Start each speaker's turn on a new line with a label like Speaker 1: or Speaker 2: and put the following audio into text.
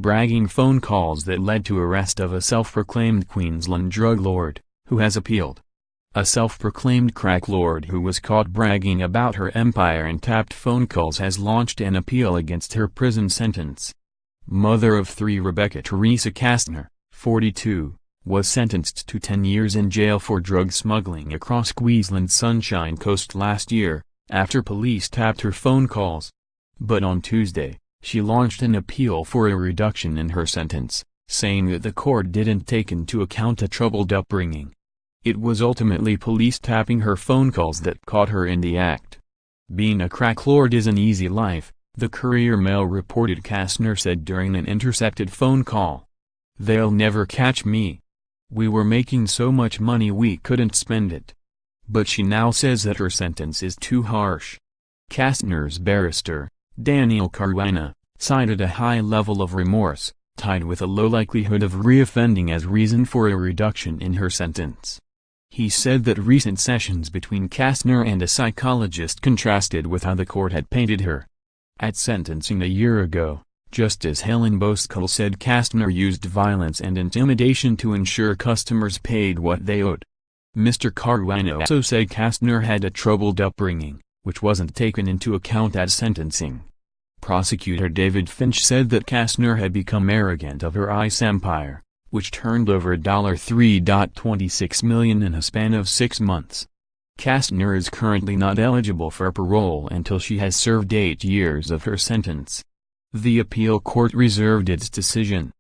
Speaker 1: bragging phone calls that led to arrest of a self-proclaimed Queensland drug lord, who has appealed. A self-proclaimed crack lord who was caught bragging about her empire and tapped phone calls has launched an appeal against her prison sentence. Mother of 3 Rebecca Teresa Kastner, 42, was sentenced to 10 years in jail for drug smuggling across Queensland's Sunshine Coast last year, after police tapped her phone calls. But on Tuesday, she launched an appeal for a reduction in her sentence, saying that the court didn't take into account a troubled upbringing. It was ultimately police tapping her phone calls that caught her in the act. Being a crack lord is an easy life, the Courier Mail reported Kastner said during an intercepted phone call. They'll never catch me. We were making so much money we couldn't spend it. But she now says that her sentence is too harsh. Kastner's barrister, Daniel Carwina, cited a high level of remorse, tied with a low likelihood of reoffending as reason for a reduction in her sentence. He said that recent sessions between Kastner and a psychologist contrasted with how the court had painted her. At sentencing a year ago, Justice Helen Boscol said Kastner used violence and intimidation to ensure customers paid what they owed. Mr. Carwino also said Kastner had a troubled upbringing, which wasn't taken into account at sentencing. Prosecutor David Finch said that Kastner had become arrogant of her ICE empire, which turned over $3.26 million in a span of 6 months. Kastner is currently not eligible for parole until she has served 8 years of her sentence. The appeal court reserved its decision.